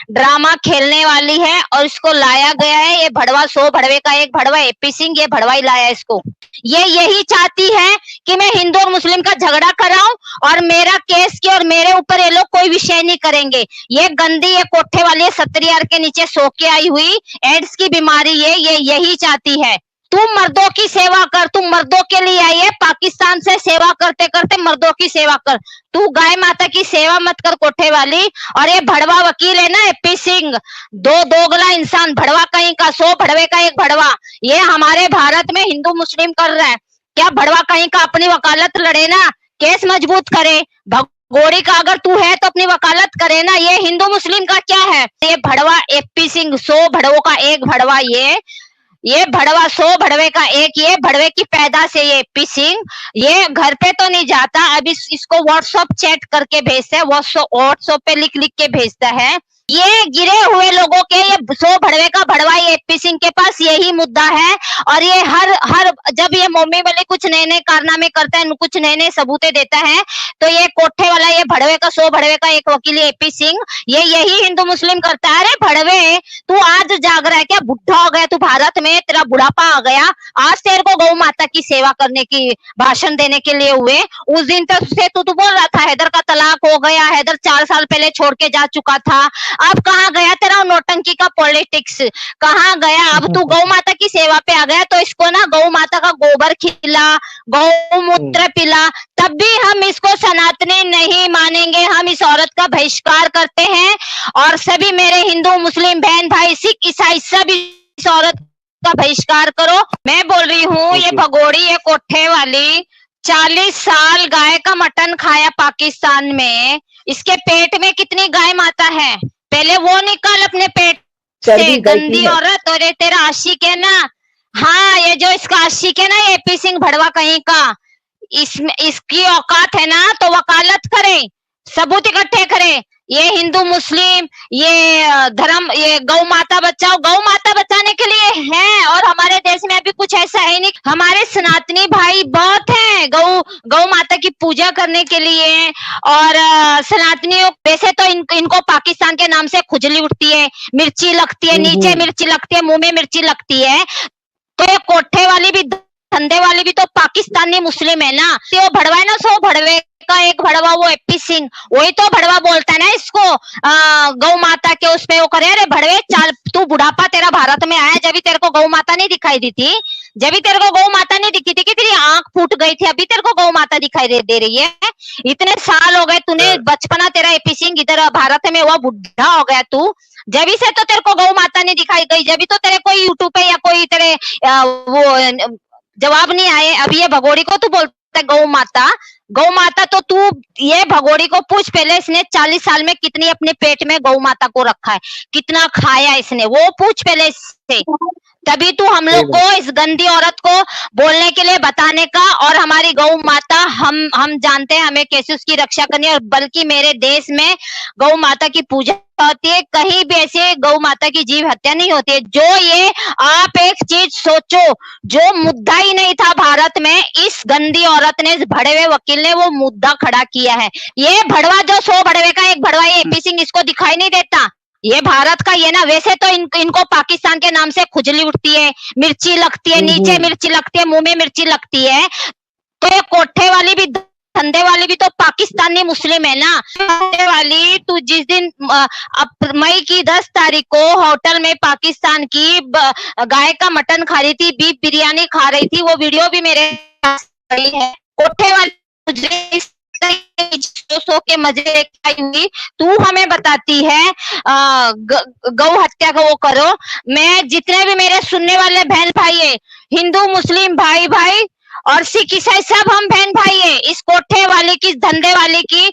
Drama खेलने वाली है और इसको लाया गया है। ये भड़वा 100 भड़वे का एक भड़वा एपी सिंह, ये भड़वा ही लाया इसको। ये यही चाहती है कि मैं हिंदू और मुस्लिम का झगड़ा कराऊं और मेरा केस की और मेरे ऊपर ये लोग कोई विषय नहीं करेंगे। ये गंदी, ये कोठे वाली 70 यार के नीचे सो के आई हुई एड्स की बीमारी ये यही चाहती है। तू मर्दों की सेवा कर, तू मर्दों के लिए आई है। पाकिस्तान से सेवा करते करते मर्दों की सेवा कर। तू गाय माता की सेवा मत कर कोठे वाली। और ये भड़वा वकील है ना एपी सिंह, दोगला इंसान, भड़वा कहीं का, 100 भड़वे का एक भड़वा। ये हमारे भारत में हिंदू मुस्लिम कर रहा है क्या? भड़वा कहीं का अपनी वकालत लड़े ना, केस मजबूत करे। भगोड़ी का अगर तू है तो अपनी वकालत करे ना। ये हिंदू मुस्लिम का क्या है? ये भड़वा एपी सिंह, 100 भड़वों का एक भड़वा। ये भड़वा 100 भड़वे का एक, ये भड़वे की पैदाश है ये एपी सिंह। ये घर पे तो नहीं जाता, अब इसको व्हाट्सएप चैट करके भेजता है, व्हाट्सएप पे लिख लिख के भेजता है। ये गिरे हुए लोगों के, ये 100 भड़वे का भड़वा ये एपी सिंह के पास यही मुद्दा है। और ये हर जब ये मोमी वाले कुछ नए नए कारनामे करता है, कुछ नए नए सबूतें देता है, तो ये कोठे वाला, ये भड़वे का 100 भड़वे का एक वकील एपी सिंह, ये यही हिंदू मुस्लिम करता है। अरे भड़वे, तू आज जाग रहा है क्या? बुढ़ा हो गया तू, भारत में तेरा बुढ़ापा आ गया। आज तेरे को गौ माता की सेवा करने की भाषण देने के लिए हुए। उस दिन तक से तू बोल रहा था हैदर का तलाक हो गया, हैदर 4 साल पहले छोड़ के जा चुका था। अब कहाँ गया तेरा नौटंकी का पॉलिटिक्स? कहाँ गया? अब तू गौ माता की सेवा पे आ गया। तो इसको ना गौ माता का गोबर खिला, गौमूत्र पिला, तब भी हम इसको सनातनी नहीं मानेंगे। हम इस औरत का बहिष्कार करते हैं। और सभी मेरे हिंदू मुस्लिम बहन भाई, सिख ईसाई, सभी इस औरत का बहिष्कार करो। मैं बोल रही हूँ, ये भगोड़ी, ये कोठे वाली 40 साल गाय का मटन खाया पाकिस्तान में। इसके पेट में कितनी गाय माता है? पहले वो निकाल अपने पेट से, गंदी औरत। और ये तेरा आशिक है ना, हाँ, ये जो इसका आशिक है ना, ये एपी सिंह भड़वा कहीं का, इसकी औकात है ना तो वकालत करे, सबूत इकट्ठे करे। ये हिंदू मुस्लिम, ये धर्म, ये गौ माता बचाओ, गौ माता बचाने के लिए है। और हमारे देश में अभी कुछ ऐसा है नहीं। हमारे सनातनी भाई बहुत हैं गौ माता की पूजा करने के लिए। और सनातनियों, वैसे तो इनको पाकिस्तान के नाम से खुजली उठती है, मिर्ची लगती है, नीचे मिर्ची लगती है, मुंह में मिर्ची लगती है। तो ये कोठे वाली भी, धंधे वाली भी तो पाकिस्तानी मुस्लिम है ना। तो वो भड़वा है ना, 100 भड़वे का एक भड़वा, वो एपी सिंह, वही तो भड़वा बोलता है ना इसको गौ माता के उसमें वो करे। अरे भड़वे, चाल, तू बुढ़ापा तेरा भारत में आया जब भी तेरे को गौ माता नहीं दिखाई दी थी, जब भी तेरे को गौ माता नहीं दिखी थी कि तेरी आंख फूट गई थी, अभी तेरे को गौ माता दिखाई दे रही है। इतने साल हो गए, तूने बचपना तेरा एपी सिंह इधर भारत में हुआ, बुढ़ा हो गया तू, जब से तो तेरे को गौ माता नहीं दिखाई गई, जब तो तेरे कोई यूट्यूब पे या कोई तेरे वो जवाब नहीं आए। अभी ये भगोड़ी को तू बोलता है गौ माता, गौ माता। तो तू ये भगोड़ी को पूछ पहले, इसने 40 साल में कितनी अपने पेट में गौ माता को रखा है, कितना खाया इसने, वो पूछ पहले इससे। तभी तू हम लोग को, इस गंदी औरत को बोलने के लिए बताने का। और हमारी गौ माता, हम जानते हैं हमें कैसे उसकी रक्षा करनी है। और बल्कि मेरे देश में गौ माता की पूजा होती है, कहीं भी ऐसे गौ माता की जीव हत्या नहीं होती है। जो ये आप एक चीज सोचो, जो मुद्दा ही नहीं था भारत में, इस गंदी औरत ने, इस भड़वे वकील ने वो मुद्दा खड़ा किया है। ये भड़वा जो 100 भड़वे का एक भड़वा, ये एपी सिंह, इसको दिखाई नहीं देता ये भारत का ये ना। वैसे तो इनको पाकिस्तान के नाम से खुजली उठती है, मिर्ची लगती है, नीचे मिर्ची लगती है, मुंह में मिर्ची लगती है। तो ये कोठे वाली भी, धंधे वाली भी तो पाकिस्तानी मुस्लिम है ना। धंधे वाली, तू जिस दिन मई की 10 तारीख को होटल में पाकिस्तान की गाय का मटन खा रही थी, बीफ बिरयानी खा रही थी, वो वीडियो भी मेरे पास पड़ी है। कोठे वाली सो के मजे आई हुई, तू हमें बताती है गौ हत्या का वो करो। मैं, जितने भी मेरे सुनने वाले बहन भाई है, हिंदू मुस्लिम भाई भाई और सिख ईसाई, सब हम बहन भाई है। इस कोठे वाले की, इस धंधे वाले की,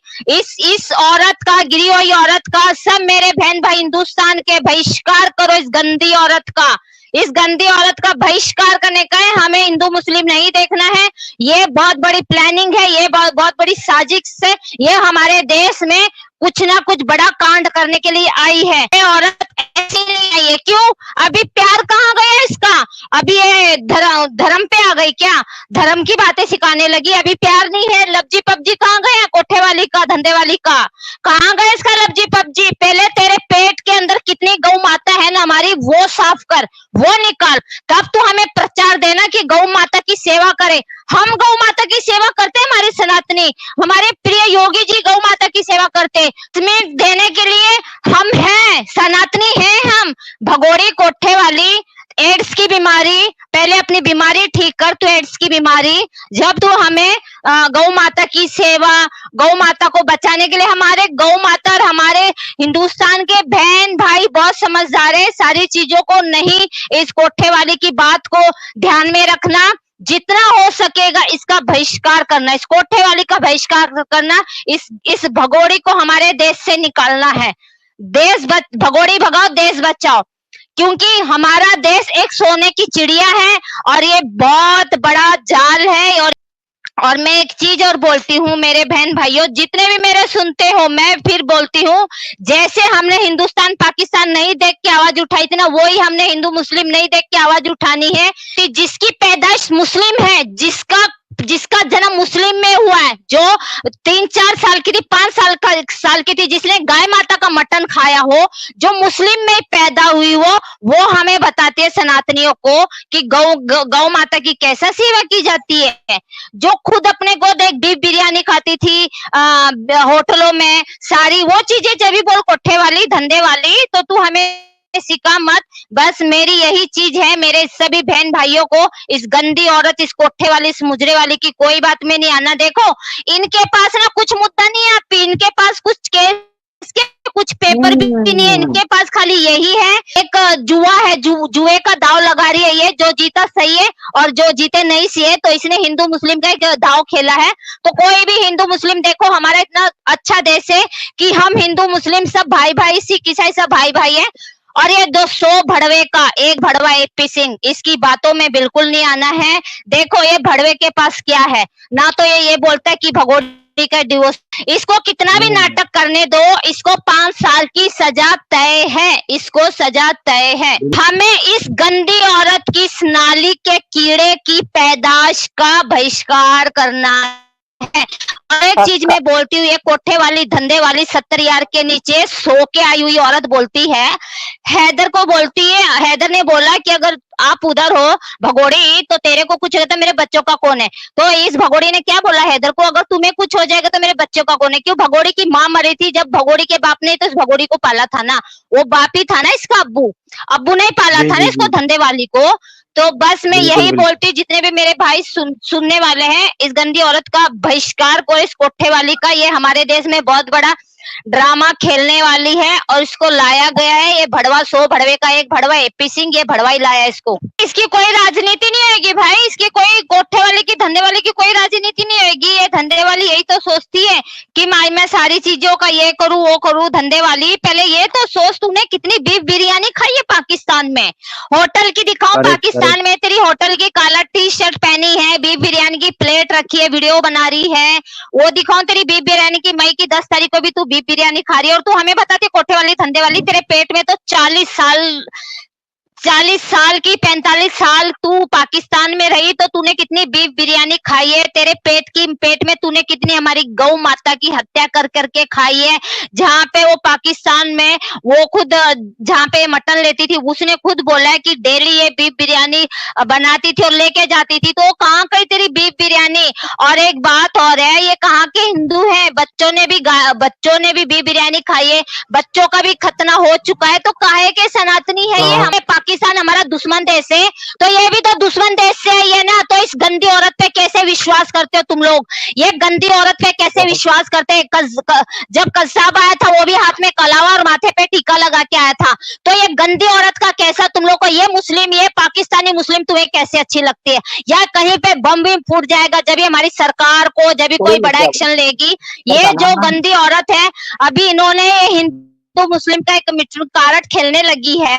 इस औरत का, गिरी हुई औरत का, सब मेरे बहन भाई हिंदुस्तान के, बहिष्कार करो इस गंदी औरत का। इस गंदी औरत का बहिष्कार करने का है। हमें हिंदू मुस्लिम नहीं देखना है। ये बहुत बड़ी प्लानिंग है, ये बहुत बड़ी साजिश है। ये हमारे देश में कुछ ना कुछ बड़ा कांड करने के लिए आई है। ये औरत ऐसी नहीं है ये, क्यों? अभी प्यार कहाँ गया इसका? अभी ये धर्म पे आ गई क्या? धर्म की बातें सिखाने लगी, अभी प्यार नहीं है। लवजी पबजी कहाँ गया? कोठे वाली का, धंधे वाली का, कहाँ गया इसका लवजी पबजी? पहले तेरे पेट के अंदर कितनी गौ माता है ना हमारी, वो साफ कर, वो निकाल, तब तू हमें प्रचार देना कि गौ माता की सेवा करे। हम गौ माता की सेवा करते हैं, हमारे सनातनी, हमारे प्रिय योगी जी गौ माता की सेवा करते। तुम्हें देने के लिए हम हैं, सनातनी हैं हम। भगोड़ी कोठे वाली, एड्स की बीमारी, पहले अपनी बीमारी ठीक कर, तू एड्स की बीमारी। जब तू हमें गौ माता की सेवा, गौ माता को बचाने के लिए, हमारे गौ माता और हमारे हिंदुस्तान के बहन भाई बहुत समझदार है, सारी चीजों को नहीं, इस कोठे वाली की बात को ध्यान में रखना, जितना हो सकेगा इसका बहिष्कार करना, इस कोठे वाली का बहिष्कार करना, इस भगोड़ी को हमारे देश से निकालना है। भगोड़ी भगाओ, देश बचाओ, क्योंकि हमारा देश एक सोने की चिड़िया है और ये बहुत बड़ा जाल है। और मैं एक चीज और बोलती हूँ मेरे बहन भाइयों, जितने भी मेरे सुनते हो, मैं फिर बोलती हूँ, जैसे हमने हिंदुस्तान पाकिस्तान नहीं देख के आवाज उठाई थी ना, वो ही हमने हिंदू मुस्लिम नहीं देख के आवाज उठानी है। कि जिसकी पैदाइश मुस्लिम है, जिसका जन्म मुस्लिम में हुआ है, जो 3-4 साल की थी, 5 साल की थी, जिसने गाय माता का मटन खाया हो, जो मुस्लिम में पैदा हुई हो, वो हमें बताती है सनातनियों को कि गौ माता की कैसा सेवा की जाती है। जो खुद अपने गोद एक बीफ बिरयानी खाती थी होटलों में, सारी वो चीजें जब भी बोल कोठे वाली, धंधे वाली, तो तू हमें सिखा मत। बस मेरी यही चीज है, मेरे सभी बहन भाइयों को, इस गंदी औरत, इस कोठे वाली, इस मुजरे वाली की कोई बात में नहीं आना। देखो, इनके पास ना कुछ मुद्दा नहीं है, इनके पास कुछ केस के कुछ पेपर भी नहीं है, इनके पास खाली यही है, एक जुआ है, जुए का दाव लगा रही है ये, जो जीता सही है और जो जीते नहीं सही है। तो इसने हिंदू मुस्लिम का एक दाव खेला है। तो कोई भी हिंदू मुस्लिम, देखो हमारा इतना अच्छा देश है कि हम हिंदू मुस्लिम सब भाई भाई, सिख ईसाई सब भाई भाई है। और ये 200 भड़वे का एक भड़वा एपी सिंह, इसकी बातों में बिल्कुल नहीं आना है। देखो ये भड़वे के पास क्या है ना, तो ये बोलता है कि भगोड़ी का डिवोर्स, इसको कितना भी नाटक करने दो, इसको 5 साल की सजा तय है, इसको सजा तय है। हमें इस गंदी औरत की इस नाली के कीड़े की पैदाश का बहिष्कार करना है। और एक चीज मैं बोलती हूँ, ये कोठे वाली, धंधे वाली, 70 यार के नीचे सो के आई हुई औरत बोलती है, हैदर को बोलती है, हैदर ने बोला कि अगर आप उधर हो भगोड़ी तो तेरे को कुछ होगा तो मेरे बच्चों का कौन है? तो इस भगोड़ी ने क्या बोला हैदर को, अगर तुम्हें कुछ हो जाएगा तो मेरे बच्चों का कौन है? क्यों? भगोड़ी की माँ मरी थी, जब भगोड़ी के बाप ने तो इस भगोड़ी को पाला था ना, वो बाप ही था ना इसका, अब्बू ने पाला था ना इसको, धंधे वाली को। तो बस मैं यही बोलती, जितने भी मेरे भाई सुनने वाले हैं, इस गंदी औरत का बहिष्कार को, इस कोठे वाली का, ये हमारे देश में बहुत बड़ा ड्रामा खेलने वाली है और इसको लाया गया है। ये भड़वा 100 भड़वे का एक भड़वा एपी सिंह, ये भड़वा ही लाया इसको। इसकी कोई राजनीति नहीं होगी भाई, इसकी कोई कोठे वाले की, धंधे वाले की कोई राजनीति नहीं होगी। ये धंधे वाली यही तो सोचती है कि मैं सारी चीजों का ये करूँ वो करूँ। धंधे वाली, पहले ये तो सोच, तूने कितनी बीफ बिरयानी खाई है पाकिस्तान में? होटल की दिखाओ, पाकिस्तान में तेरी होटल की काला टी शर्ट पहनी है, बीफ बिरयानी की प्लेट रखी है, वीडियो बना रही है, वो दिखाओ तेरी बीफ बिरयानी की। मई की 10 तारीख को भी तू बीफ बिरयानी खा रही है और तू हमें बताती कोठे वाली, धंधे वाली, तेरे पेट में तो 40 साल की 45 साल तू पाकिस्तान में रही, तो तूने कितनी बीफ बिरयानी खाई है? तेरे पेट में तूने कितनी हमारी गौ माता की हत्या कर करके खाई है? जहाँ पे वो पाकिस्तान में वो खुद, जहाँ पे मटन लेती थी, उसने खुद बोला है कि डेली ये बीफ बिरयानी बनाती थी और लेके जाती थी। तो कहाँ गई तेरी बीफ बिरयानी? और एक बात और है, ये कहाँ के हिंदू हैं? बच्चों ने भी बीफ बिरयानी खाई है, बच्चों का भी खतना हो चुका है। तो काहे के सनातनी है ये? हमें पाकिस्तान हमारा दुश्मन देश है, तो ये भी तो दुश्मन देश से है ये ना। तो इस गंदी औरत पे कैसे विश्वास करते हो तुम लोग? ये गंदी औरत पे कैसे विश्वास करते हैं? जब कसाब आया था वो भी हाथ में कलावा और माथे पे टीका लगा के आया था। तो ये गंदी औरत का कैसा तुम लोग को, ये मुस्लिम, ये पाकिस्तानी मुस्लिम तुम्हें कैसे अच्छी लगती है? या कहीं पे बम भी फूट जाएगा जब ये हमारी सरकार को, जब भी कोई बड़ा एक्शन लेगी। ये जो गंदी औरत है, अभी इन्होंने हिंदू मुस्लिम का एक कारट खेलने लगी है।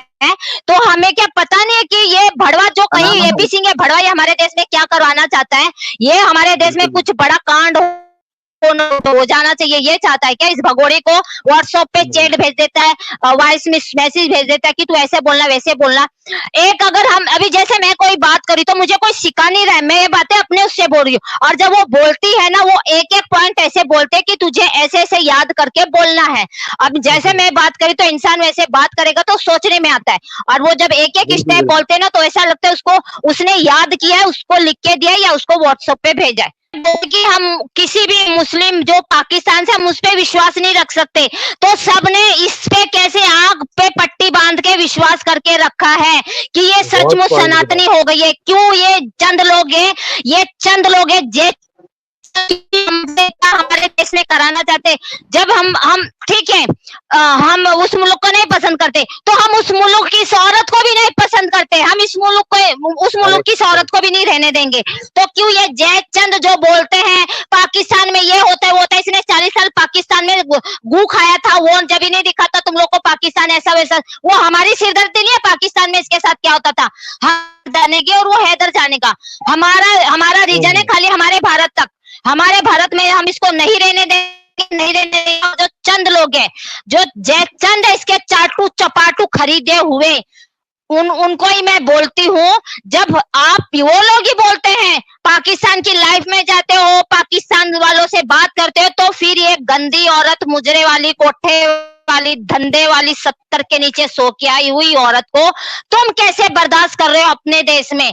तो हमें क्या पता नहीं है कि ये भड़वा जो कहीं एपी सिंह है, भड़वा ये हमारे देश में क्या करवाना चाहता है? ये हमारे देश में कुछ बड़ा कांड तो हो जाना चाहिए, ये चाहता है क्या? इस भगोड़े को व्हाट्सएप पे चैट भेज देता है, वॉइस मैसेज भेज देता है कि तू ऐसे बोलना वैसे बोलना। एक अगर हम अभी जैसे मैं कोई बात करी तो मुझे कोई सिखा नहीं रहा है, मैं ये बातें अपने उससे बोल रही हूँ, और जब वो बोलती है ना, वो एक एक पॉइंट ऐसे बोलते हैं कि तुझे ऐसे ऐसे याद करके बोलना है। अब जैसे मैं बात करी तो इंसान वैसे बात करेगा तो सोचने में आता है, और वो जब एक एक स्टेप बोलते हैं ना तो ऐसा लगता है उसको उसने याद किया है, उसको लिख के दिया है या उसको व्हाट्सएप पे भेजा है। कि हम किसी भी मुस्लिम जो पाकिस्तान से, हम उस पे विश्वास नहीं रख सकते, तो सबने इस पे कैसे आग पे पट्टी बांध के विश्वास करके रखा है कि ये सचमुच सनातनी हो गई है। क्यों? ये चंद लोग हैं, ये चंद लोग हैं जे हमारे देश में कराना चाहते। जब हम ठीक है, हम उस मुल्क को नहीं पसंद करते तो हम उस मुल्क की इस औरत को भी नहीं पसंद करते, हम इस मुल्क को, उस मुल्क की इस औरत को भी नहीं रहने देंगे। तो क्यों ये जय चंद जो बोलते हैं पाकिस्तान में ये होता है वो होता है, इसने 40 साल पाकिस्तान में गू खाया था, वो जब ही नहीं दिखा था तुम लोग को पाकिस्तान ऐसा वैसा, वो हमारी सिरदर्दी नहीं है पाकिस्तान में इसके साथ क्या होता था, हम जाने की और वो हैदर जाने का। हमारा रीजन है खाली हमारे भारत तक, हमारे भारत में हम इसको नहीं रहने देंगे, नहीं रहने देंगे। जो चंद लोग हैं, जो जयचंद है इसके चाटू चपाटू खरीदे हुए, उनको ही मैं बोलती हूँ। जब आप वो लोग ही बोलते हैं पाकिस्तान की लाइफ में जाते हो, पाकिस्तान वालों से बात करते हो, तो फिर ये गंदी औरत, मुजरे वाली, कोठे वाली, धंधे वाली, 70 के नीचे सो के आई हुई औरत को तुम कैसे बर्दाश्त कर रहे हो अपने देश में?